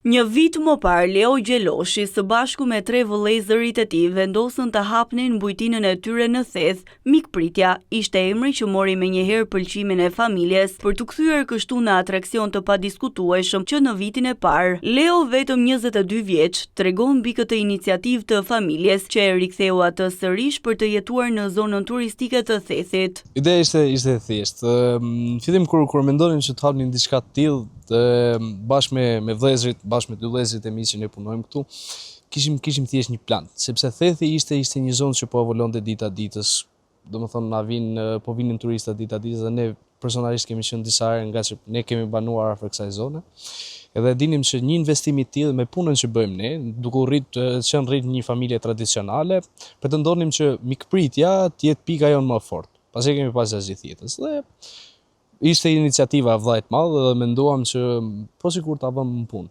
Një vit më parë, Leo Gjeloshi së bashku me 3 vëllezërit e tij vendosën të hapnin mbujtinën e tyre në Theth. Mikpritja ishte emri që mori menjëherë pëlqimin e familjes për të kthyer kështu në atraksion të padiskutueshëm që në vitin e parë, Leo vetëm 22 vjeç tregon mbi këtë iniciativë të familjes që e riktheu atë sërish për të jetuar në zonën turistike të Thethit. Ideja ishte thjeshtë. Në fillim kur mendonin që të hapnin diçka të tillë, bashkë me vëllezërit, bashkë me 2 vëllezërit e mi që ne punojmë këtu, kishim thjesht një plan, sepse Thethi ishte një zonë që po evolonte dita ditës. Domethënë po vinin turistat dita ditës dhe ne personalisht kemi qenë disa herë nga që ne kemi banuar afër kësaj zone. Edhe dinim që një investim i tillë me punën që bëjmë ne, duke qenë rrit një familje tradicionale, pretendonim që mikpritja të jetë pika jonë më e fortë. Pasi kemi pas gjithë jetës. Dhe ishte iniciativa e vllajt madh dhe menduam që po sikur ta vëmë në punë.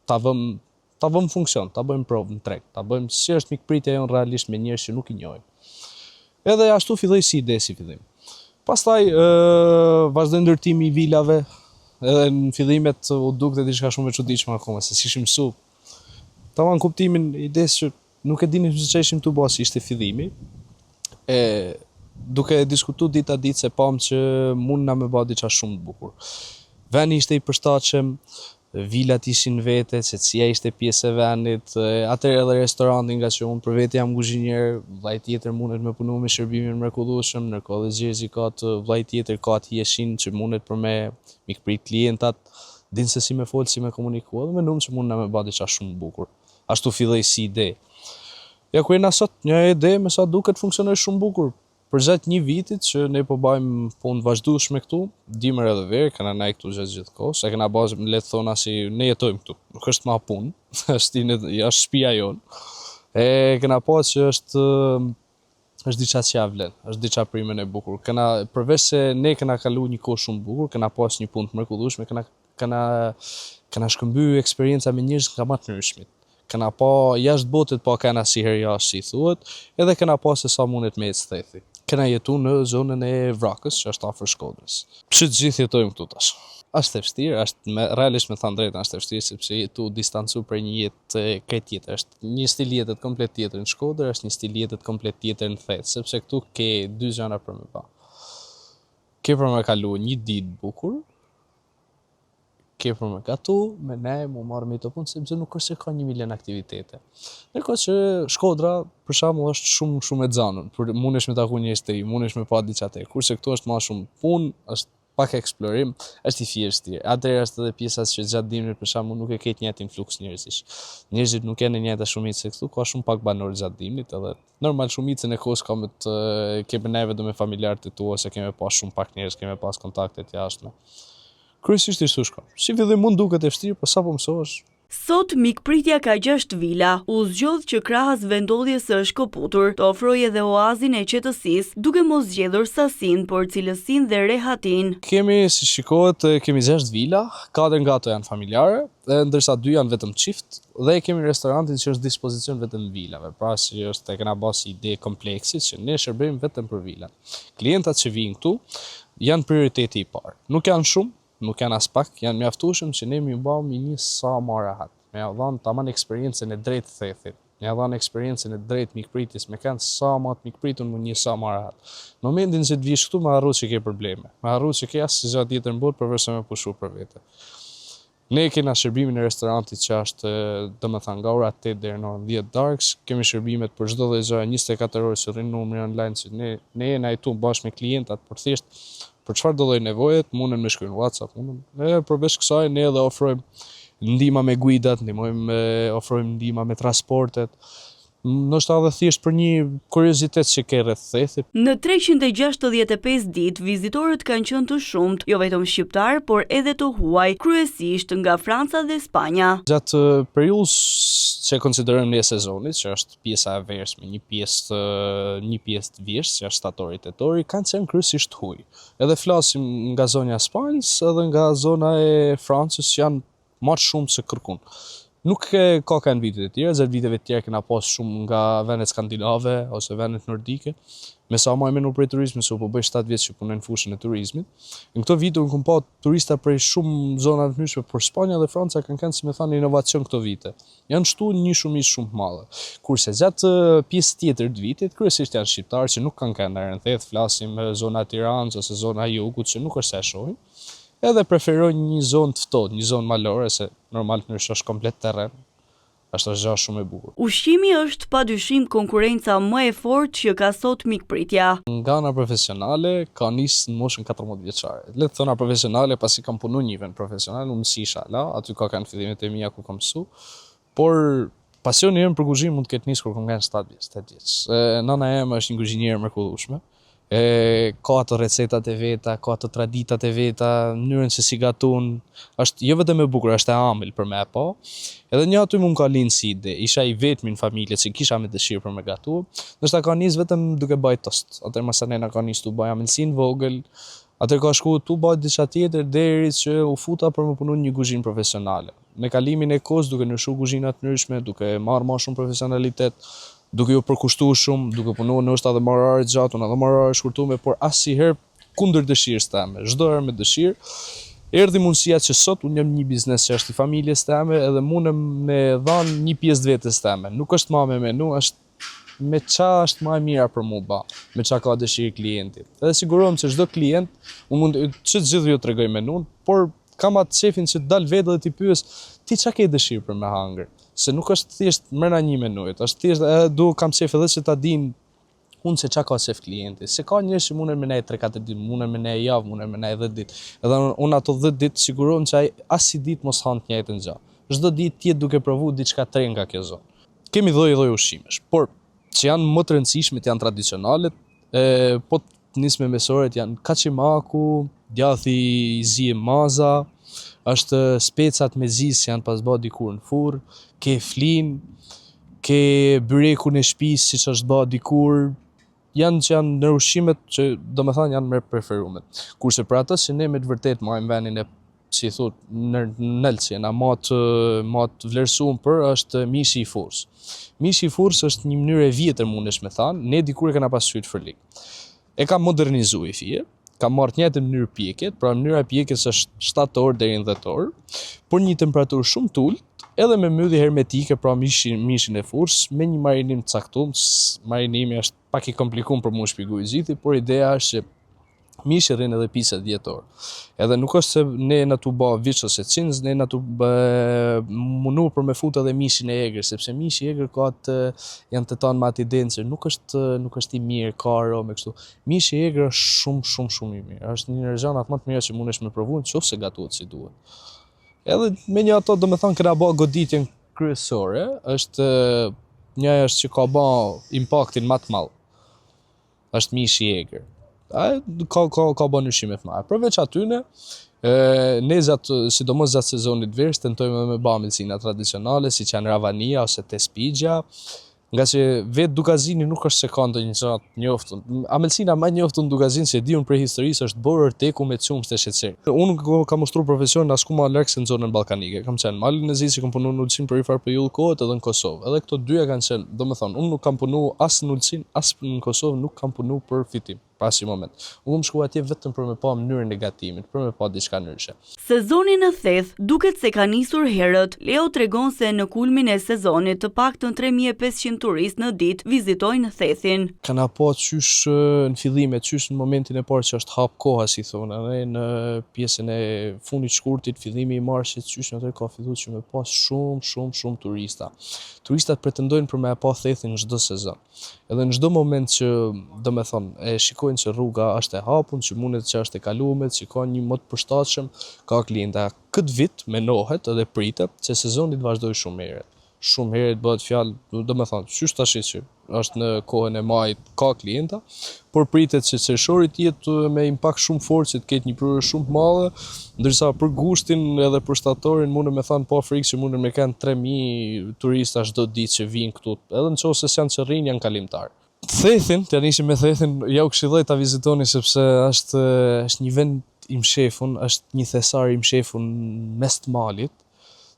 Ta vëmë funksion, ta bëjmë provë në treg, ta bëjmë si është mikpritja jonë realisht me njerëz që nuk i njohim. Edhe ashtu filloi si ide si fillim. Pastaj vazhdoi ndërtimi i vilave, edhe në fillimet u dukte diçka shumë e çuditshme akoma, se s'ishim mësu. Tamam kuptimin e idesë që nuk e dinim se ç'ishim ishim tu bashkë, ishte fillimi. Duke diskutuar dita ditë se pam që mund na më bë diçka shumë të bukur. Veni ishte i përshtatshëm, vilat ishin vete, secila ishte pjesë e vendit, atëherë edhe restoranti nga që unë për vetë jam kuzhinier, vllai tjetër mundet me punu me shërbimin mrekullueshëm, ndërkohë dhe Xherzi ka të vllai tjetër ka të jeshin që mundet për me mikprit klientat, din se si me fol, si me komunikua, dhe mendom që mund na më bë diçka shumë të bukur. Ashtu filloi si ide. Ja ku jena sot, një ide me sa duket funksionoi shumë bukur. Për gjatë një vitit që ne po bëjmë punë vazhdueshme këtu, dimër edhe verë, kena ne këtu gjithë kohë, se kena bazë, le të thona si ne jetojmë këtu, nuk është ma punë, është shtëpia jonë. Kena pas që është diçka që ja vlen, është diçka primen e bukur. Përveç se ne kena kalu një kohë shumë bukur, kena pas një punë të mrekullueshme, kena shkëmbyer eksperienca me njerëz nga më të ndryshmit. Kena pa jashtë botit, pa kena si herë jashtë, si thuhet, edhe kena pa se sa mundet me ecë Thethi. Kena jetu në zonën e Vrakës, që është afër Shkodrës. Pse të gjithë jetojmë këtu tash. Është e vështirë, realisht me thënë drejtën është e vështirë, sepse jetu distancu për një jetë krejt tjetër. Është një stil jetet komplet tjetër në Shkodër, është një stil jetet komplet tjetër në Theth, sepse këtu ke 2 gjëra për me pa. Ke për me kalu një ditë bukur, ke për me gatu, me ne, mu marrë me të punë, sepse nuk është që ka 1 milion aktivitete. Ndërkohë që Shkodra, për shembull, është shumë e xanun, mundesh me taku njerëz të ri, mundesh me pa diçka të re, kurse këtu është më shumë punë, është pak eksplorim, është i thjeshtë. Atëherë është edhe pjesa që gjatë dimrit për shembull nuk e ke të njëjtin fluks njerëzish. Njerëzit nuk janë në njëjta shumicë se këtu, ka shumë pak banor gjatë dimrit, edhe normal shumicën e kohës ka me të kemi neve do me familjarët e tu, ose kemi pas shumë pak njerëz, kemi pas kontakte të jashtme. Kryesisht ishte shko. Si fillim mund duket e vështirë, por sapo mësohesh. Sot mikpritja ka 6 vila, u zgjodh që krahas vendodhjes së shkëputur të ofrojë edhe oazin e qetësisë, duke mos zgjedhur sasinë, por cilësinë dhe rehatin. Kemi, si shikohet, kemi 6 vila, 4 nga ato janë familjare, ndërsa 2 janë vetëm çift, dhe kemi restorantin që është dispozicion vetëm vilave, pra që është e kena bërë ide kompleksit që ne shërbejmë vetëm për vila. Klientat që vijnë këtu janë prioriteti i parë. Nuk janë shumë, nuk janë as pak, janë mjaftueshëm që ne më bëjmë një sa më rehat. Me ja dhënë tamam eksperiencën e drejtë Thethit. Me ja dhënë eksperiencën e drejtë mikpritjes, me kanë sa më të mikpritur më një sa më rehat. Në momentin që të vish këtu, më harro që ke probleme. Më harro që ke asnjë gjë tjetër në botë përveç se me pushu për vete. Ne kena shërbimin e restorantit që është, domethënë nga ora 8 deri në orën 10 darkës, kemi shërbimet për çdo lloj gjëje 24 orë që rrin numri online që ne jena këtu bashkë me klientat, por thjesht për çfarë do lloj nevoje munden me shkruaj në WhatsApp, ne përveç kësaj ne edhe ofrojmë ndihmë me guidat, ofrojmë ndihmë me transportet. Ndoshta edhe thjesht për një kuriozitet që ke rreth Thethit. Në 365 ditë vizitorët kanë qenë të shumt, jo vetëm shqiptar, por edhe të huaj, kryesisht nga Franca dhe Spanja. Gjatë periudhës që konsiderojmë ne sezonit, që është pjesa e vershme, një pjesë të vjesht, që është shtatori tetori, kanë qenë kryesisht huaj. Edhe flasim nga zona e Spanjës, edhe nga zona e Francës që janë më shumë se kërkun. Nuk ka kanë vitet e tjera, zë viteve të tjera kena pas shumë nga vendet skandinave ose vendet nordike. Me sa më menu prej turizmit, se po bëj 7 vjet që punoj në fushën e turizmit. Në këto vite unë kam pa turista prej shumë zona të ndryshme, por Spanja dhe Franca kanë kënë, si me thanë, inovacion këto vite. Janë shtu një shumicë shumë të madhe. Kurse gjatë pjesë tjetër të vitit, kryesisht janë shqiptarë që nuk kanë kënë në rëndhet, flasim zona Tiranës ose zona Jugut që nuk është se shohin. Edhe preferojnë një zonë të ftohtë, një zonë malore, se normal të nërshosh komplet terren. Është zgjash shumë e bukur. Ushqimi është padyshim konkurenca më e fortë që ka sot mikpritja. Nga ana profesionale ka nisë në moshën 14 vjeçare. Le të thona profesionale pasi kam punu një vend profesional, unë mësisha la, aty ka kanë fillimet e mia ku kam mësu, por pasioni im për kuzhinë mund të ketë nisë kur kam qenë 7 vjeç. Nana eme është një kuzhinier mrekullueshme. Ka ato recetat e veta, ka ato traditat e veta, mënyrën se si gatun, është jo vetëm e bukur, është e amël për me pa. Edhe një aty mund ka linë si ide, isha i vetmi në familje që kisha me dëshirë për me gatu, nështë ka njës vetëm duke bajt tost, atër masanena ka njës të baj amëlsin vogël, atër ka shku të bajt diçka tjetër deri që u futa për me punu një kuzhinë profesionale. Me kalimin e kohës duke nëshu kuzhinat ndryshme, duke marrë ma shumë profesionalitet, duke ju përkushtu shumë, duke punu në është edhe marrë gjatë, edhe marrë shkurtume, por asnjëherë kundër dëshirës teme, çdo herë me dëshirë. Erdhi mundësia që sot unë jam një biznes që është i familjes teme edhe mundem me dhanë një pjesë të vetes teme. Nuk është ma me menu, është me qa është ma e mira për mu ba, me qa ka dëshirë klientit. Edhe sigurohem se çdo klient, unë mund që të gjithë ju të regoj menun, por kam atë shefin që dal vetë dhe t'i pyes, ti qa ke dëshirë për me hangër? Se nuk është thjesht mërna një menujt, është thjesht kam shef edhe që ta din unë se qa ka shef klienti. Se ka njërë që munen me nej 3-4 ditë, munen me nej javë, munen me nej 10 ditë. Edhe unë ato 10 ditë sigurohem që as si ditë mos hanë të njëjtën gjë. Çdo ditë tjetë duke provu diçka tre nga kjo zonë. Kemi lloj ushqimesh, por që janë më të rëndësishmet janë tradicionalet, po të nisme mesoret janë kaçimaku, djathi i zi e maza, është specat me zi që janë pas bë dikur në furr, ke flin, ke byrekun e shtëpisë siç është bë dikur, janë në ushqimet që do me thënë janë më preferumet. Kurse për atë që ne me të vërtet marrim vendin e si thot nëllë që jena matë vlerësuar për është mishi i furrës. Mishi i furrës është një mënyrë e vjetër mundesh me thënë, ne dikur e kena pasur fërlik. E ka modernizuar i fije, ka marrë njëjtë mënyrë pjekjet, pra mënyra e pjekjes është 7 orë deri në 10 orë, por një temperaturë shumë të ulët, edhe me mbyllje hermetike, pra mishin e furrës, me një marinim të caktuar. Marinimi është pak i komplikuar për mua shpjegoj gjithë, por ideja është që mishi rrin edhe pisa 10 orë. Edhe nuk është se ne na tu bë viç ose cinz, ne na tu mundu për me fut edhe mishin e egër, sepse mishi i egër ka janë të tanë me atë idenë, nuk është i mirë, ka aromë kështu. Mishi i egër është shumë i mirë. Është një rrezanat më të mira që mundesh me provu nëse gatuhet si duhet. Edhe me një ato do me thënë kena bë goditjen kryesore, është një është që ka bë impaktin më të madh. Është mishi i egër. Ka bën ushqime të mëdha. Përveç atyne, ne sidomos gjatë sezonit verës tentojmë me bë amëlsina tradicionale, siç janë ravania ose tespigja, nga që vetë Dukazini nuk është se ka ndonjë gjë të njoftun. Amëlsina më e njoftun Dukazin që e diun për historisë është borër teku me çumsh të sheqer. Unë kam ushtruar profesionin asku më larg se në zonën ballkanike. Kam qenë në Malin e Zi, që kam punuar në Ulcin për i farë periudhë kohët edhe në Kosovë. Edhe këto dyja kanë qenë, domethënë, unë nuk kam punuar as në Ulcin, as në Kosovë, nuk kam punuar për fitim. Pasi moment. Unë më shkua atje vetëm për me pa mënyrën e gatimit, për me pa diçka ndryshe. Sezoni në theth duket se ka nisur herët. Leo tregon se në kulmin e sezonit të paktën 3500 turistë në ditë vizitojnë thethin. Kana pa qysh në fillime, qysh në momentin e parë që është hap koha, si thonë, edhe në pjesën e fundit shkurtit, fillimi i marsit, qysh në të ka filluar që me pas shumë turista. Turistat pretendojnë për me pa thethin në çdo sezon. Edhe në çdo moment që do me thonë e shikojnë që rruga është e hapun, që mundet që është e kaluar, që ka një mod përshtatshëm, ka klienta. Këtë vit menohet edhe pritet që sezoni të vazhdojë shumë herët. Shumë herët bëhet fjalë, do me thonë, qysh tash që është në kohën e majit ka klienta, por pritet që qershori të jetë me impakt shumë fort, që të ketë një prurë shumë të madhe, ndërsa për gushtin edhe për shtatorin mundem me thënë pa frikë që mundem me kanë 3000 turista çdo ditë që vinë këtu, edhe nëse janë që rrinë janë kalimtar. Thethin, të nisim me thethin, ja u këshilloj ta vizitoni sepse është një vend i mshefun, është një thesar i mshefun mes të malit,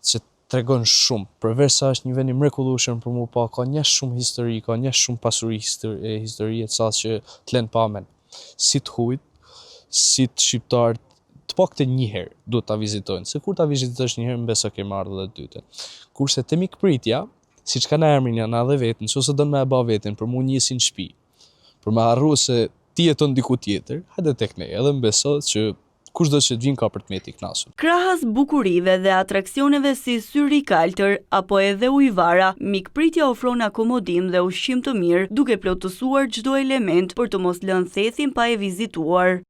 që tregon shumë, përveç sa është një vend i mrekullueshëm për mu pa, ka një shumë histori, ka një shumë pasuri historie të sa që të lënë pa men. Si të huajt, si të shqiptarët, të paktën një herë duhet ta vizitojnë. Se kur ta vizitosh një herë, mbesa ke marrë edhe të dytën. Kurse te mikpritja, siç ka na emrin janë edhe vetën, ose do më e bë veten për mu njësin shtëpi. Për më harru se ti jeton diku tjetër, hajde tek ne, edhe mbeso që kushdo që të vinë ka për të meti knasur. Krahas bukurive dhe atraksioneve si syri kaltër apo edhe ujvara, mikpritja ofron akomodim dhe ushqim të mirë, duke plotësuar çdo element për të mos lënë thethin pa e vizituar.